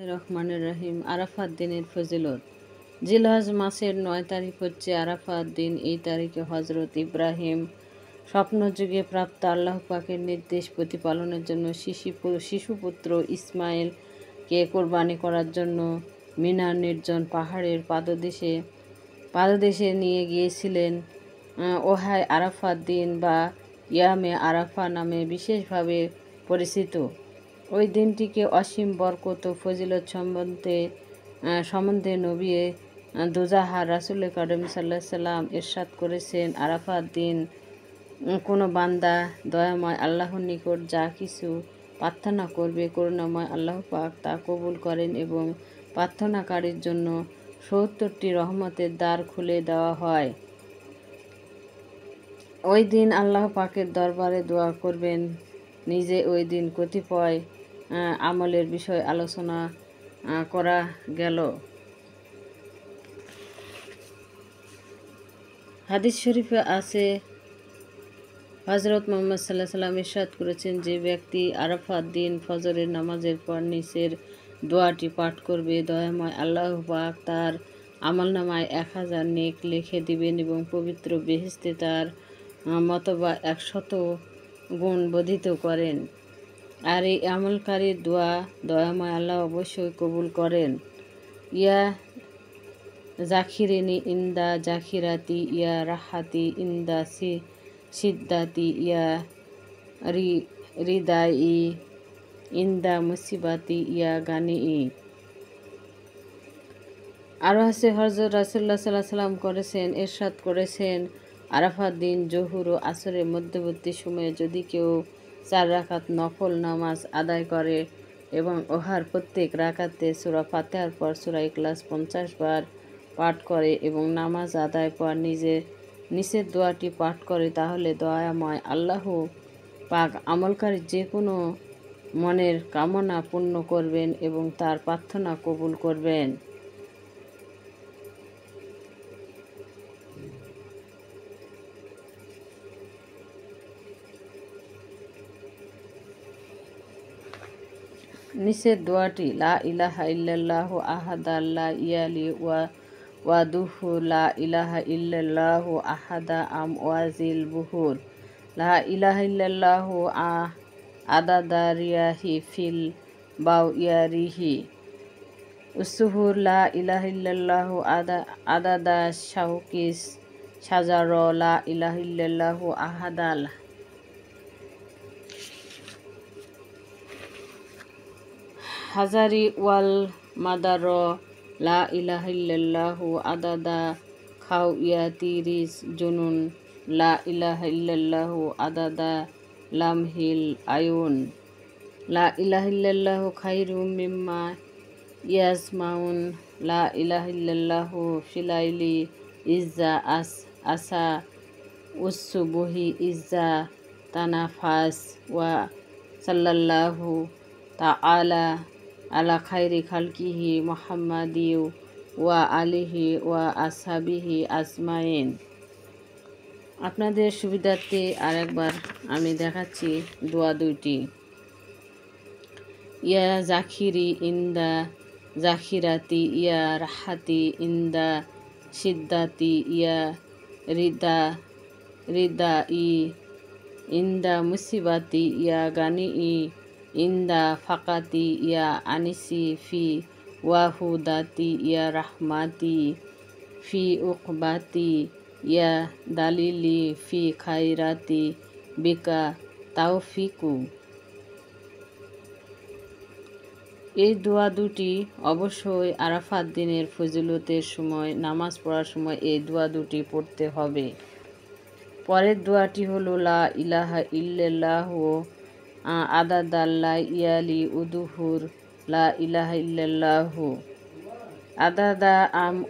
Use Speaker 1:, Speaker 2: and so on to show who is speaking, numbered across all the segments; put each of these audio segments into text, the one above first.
Speaker 1: রহমানুর রহিম। আরাফাত দিনের ফজিলত। জিলহজ মাসের ৯ তারিখ হচ্ছে আরাফাত দিন। এই তারিখে হজরত ইব্রাহিম স্বপ্নযুগে প্রাপ্ত আল্লাহ পাকের নির্দেশ প্রতিপালনের জন্য শিশুপুত্র ইসমাইলকে কোরবানি করার জন্য মিনার নির্জন পাহাড়ের পাদদেশে নিয়ে গিয়েছিলেন। ওহাই আরাফাত দিন বা ইয়ামে আরাফা নামে বিশেষভাবে পরিচিত। ওই দিনটিকে অসীম বরকত ও ফজিলত সম্বন্ধে নবী দুজাহার রাসূল কারীম সাল্লাল্লাহু আলাইহি সাল্লাম ইরশাদ করেছেন, আরাফাত দিন কোনো বান্দা দয়াময় আল্লাহর নিকট যা কিছু প্রার্থনা করবে, করুণাময় আল্লাহ পাক তা কবুল করেন এবং প্রার্থনাকারীর জন্য ৭০টি রহমতের দ্বার খুলে দেওয়া হয়। ওই দিন আল্লাহ পাকের দরবারে দোয়া করবেন। নিজে ওই দিন কতিপয় আমলের বিষয় আলোচনা করা গেল। হাদিস শরীফে আছে, হযরত মুহাম্মদ সাল্লাল্লাহু আলাইহি ওয়াসাল্লাম ইরশাদ করেছেন, যে ব্যক্তি আরাফাত দিন ফজরের নামাজের পর নিচের দোয়াটি পাঠ করবে, দয়াময় আল্লাহ পাক তার আমলনামায় ১০০০ নেক লিখে দিবেন এবং পবিত্র বেহেশতে তার মতবা ১০০ গুণ বর্ধিত করেন। আর এই আমলকারীর দোয়া দয়াময় আল্লাহ অবশ্যই কবুল করেন। ইয়া জাখিরিনি ইন্দা জাখিরাতি, ইয়া রাহাতি ইন্দা সিদ্দাতি, ইয়া রিদাই ইন্দা মুসিবাতি, ইয়া গানি। আরও আছে, হযরত রাসূলুল্লাহ সাল্লাল্লাহু আলাইহি ওয়াসাল্লাম ইরশাদ করেছেন, আরাফাত দিন জোহর ও আসরের মধ্যবর্তী সময়ে যদি কেউ ৪ রাকাত নফল নামাজ আদায় করে এবং ওহার প্রত্যেক রাকাতে সূরা ফাতিহার পর সূরা ইখলাস ৫০ বার পাঠ করে এবং নামাজ আদায় পর নিচের দোয়াটি পাঠ করে, তাহলে দয়াময় আল্লাহ পাক আমলকারীর যে কোনো মনের কামনা পূর্ণ করবেন এবং তার প্রার্থনা কবুল করবেন। নিচের দোয়াটি, লা ইলাহা ইল্লাল্লাহু আহাদা লা ইয়ালি ওয়াদুহু, লা ইলাহা ইল্লাল্লাহু আহাদা ওয়াজিল বুহুর, লা ইলাহা ইল্লাল্লাহু আদাদা রিয়াহি ফিল বাউয়ারিহি উসুহুর, লা ইলাহা ইল্লাল্লাহু আদাদা শাউকিস শাজার, লা ইলাহা ইল্লাল্লাহু আহাদাল হাজারি ওয়াল মাদার, লা ইলাহা ইল্লাল্লাহু আদাদা খাওয়াতিরিস জুনুন, লা ইলাহা ইল্লাল্লাহু আদাদা লামহিল আয়ুন, লা ইলাহা ইল্লাল্লাহু খায়রুম মিম্মা ইয়াজমাউন, লা ইলাহা ইল্লাল্লাহু ফিলাইলি ইজ্জা আসা উসসুবহি ইজ্জা তানাফাস, ওয়া সাল্লাল্লাহু তাআলা আলা খায়রি খালকিহি মুহাম্মাদিউ ওয়া আলিহি ওয়া আসহাবিহি আজমাইন। আপনাদের সুবিধার্থে আরেকবার আমি দেখাচ্ছি দোয়া দুইটি। ইয়া জাখিরি ইন্দা জাখিরাতি, ইয়া রাহাতি ইন্দা সিদ্দাতি, ইয়া রিদাই ইন্দা মুসিবাতি, ইয়া গানি ইন্দা ফাকাতি, ইয়া আনিসি ফি ওয়াহুদাতি, ইয়া রাহমাতি ফি উকবাতি, ইয়া দালিলি ফি খাইরাতি বিকা তাওফিকু। এই দোয়া দুটি অবশ্যই আরাফাত দিনের ফজিলতের সময়, নামাজ পড়ার সময় এই দোয়া দুটি পড়তে হবে। পরের দোয়াটি হলো, লা ইলাহা ইল্লাল্লাহু আদাদাল্লা ইয়ালি উদুহুর, লা ইলাহা ইল্লাল্লাহু আদাদা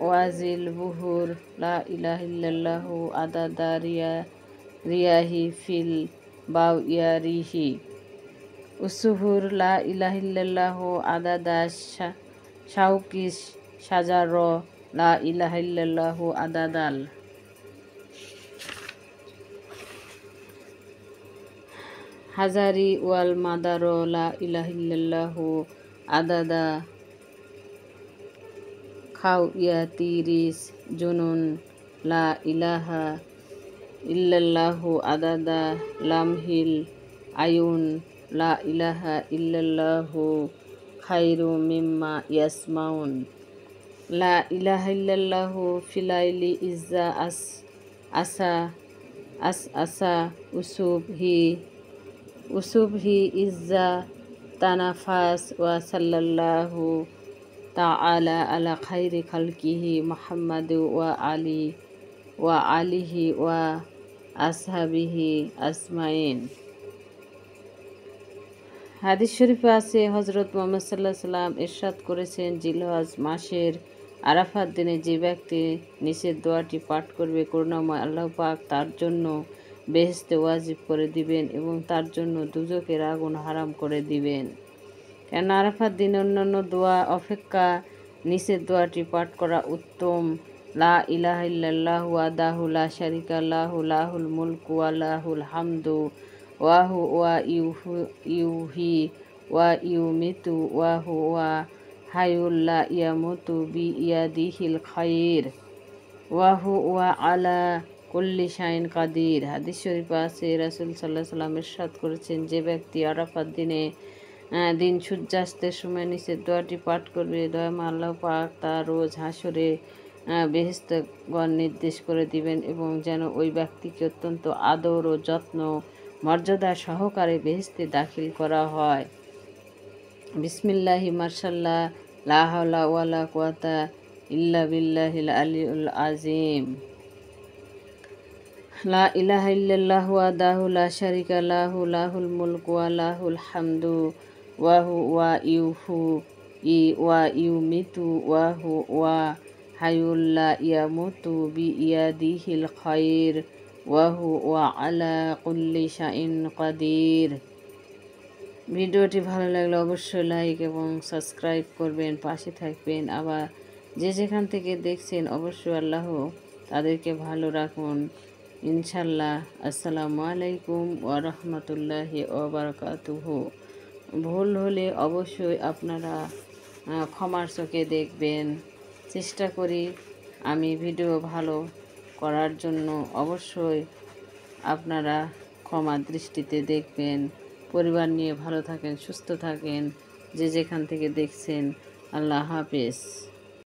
Speaker 1: ওয়াজিল বুহুর, লা ইলাহা ইল্লাল্লাহু আদাদা রিয়াহি ফিল বাউয়ারিহি উসুহুর, লা ইলাহা ইল্লাল্লাহু আদাদা শাউকিস শাজার, লা ইলাহা ইল্লাল্লাহু আদাদাল হাজারি ওয়াল মাদার, লা ইলাহা ইল্লাল্লাহু আদাদা খাও ইয়া তিরিস জুনুন লা ইলাহা ইল্লাল্লাহু আদাদা লামহিল আয়ুন লা ইলাহা ইল্লাল্লাহু খাইরু মিম্মা ইয়াসমাউন লা ইলাহা ইল্লাল্লাহু ফিলাইলি ইজ্জা আসা আসা উসুবহি ইজ্জা তানাফাস ওয়া সাল্লাল্লাহু তাআলা আলা খাইরি খালকিহি মুহাম্মাদ ওয়া আলিহি ওয়া আসহাবিহি আজমাইন। হাদিস শরীফে আছে হজরত মুহাম্মদ সাল্লাল্লাহু আলাইহি সাল্লাম ইরশাদ করেছেন, জিলহজ মাসের আরাফাত দিনে যে ব্যক্তি নিচের দোয়াটি পাঠ করবে, করুণাময় আল্লাহ পাক তার জন্য বেহেশতে ওয়াজিব করে দিবেন এবং তার জন্য দুজকের আগুন হারাম করে দিবেন। কেন আরাফাত দিনে অন্যান্য দোয়া অপেক্ষা নিচের দোয়াটি পাঠ করা উত্তম। লা ইলাহা ইল্লাল্লাহু ওয়াহদাহু লা শারীকা লাহু লাহুল মুলকু ওয়া লাহুল হামদু ওয়া হুয়া ইউহি ওয়া ইউমিতু ওয়া হুয়া হাইয়ুল লা ইয়ামুতু বিয়াদিহিল খায়র ওয়া হুয়া আলা কুল্লি শাইইন কাদির। হাদিস শরীফে আছে রাসূল সাল্লাল্লাহু আলাইহি সাল্লাম ইরশাদ করেছেন, যে ব্যক্তি আরাফাত দিন সূর্যাস্তের সময় নিচের দোয়াটি পাঠ করবে, দয়াময় আল্লাহ পাক তার রোজ হাসরে বেহেশতগণ নির্দেশ করে দিবেন এবং যেন ওই ব্যক্তিকে অত্যন্ত আদর ও যত্ন মর্যাদা সহকারে বেহেশতে দাখিল করা হয়। বিসমিল্লাহি মাশাআল্লাহ লা হাওলা ওয়ালা কুওয়াতা ইল্লা বিল্লাহিল আলিয়্যিল আযীম। লা ইলাহা ইল্লাল্লাহু ওয়াহদাহু লা শারীকা লাহু লাহুল মুলকু ওয়া লাহুল হামদু ওয়া হুয়া ওয়া ইউমিতু ওয়া হুয়া হাইয়ুল লা ইয়ামুতু বিয়াদিহিল খায়র ওয়া হুয়া আলা কুল্লি শাইইন কাদির। ভিডিওটি ভালো লাগলে অবশ্যই লাইক এবং সাবস্ক্রাইব করবেন, পাশে থাকবেন। আবার যে যেখান থেকে দেখছেন অবশ্যই আল্লাহ তাদেরকে ভালো রাখুন ইনশাল্লাহ। আসসালামু আলাইকুম ওয়া রাহমাতুল্লাহি ওয়া বারাকাতুহু। ভুল হলে অবশ্যই আপনারা ক্ষমার চোখে দেখবেন। চেষ্টা করি আমি ভিডিও ভালো করার জন্য, অবশ্যই আপনারা ক্ষমার দৃষ্টিতে দেখবেন। পরিবার নিয়ে ভালো থাকেন, সুস্থ থাকেন, যে যেখান থেকে দেখছেন। আল্লাহ হাফেজ।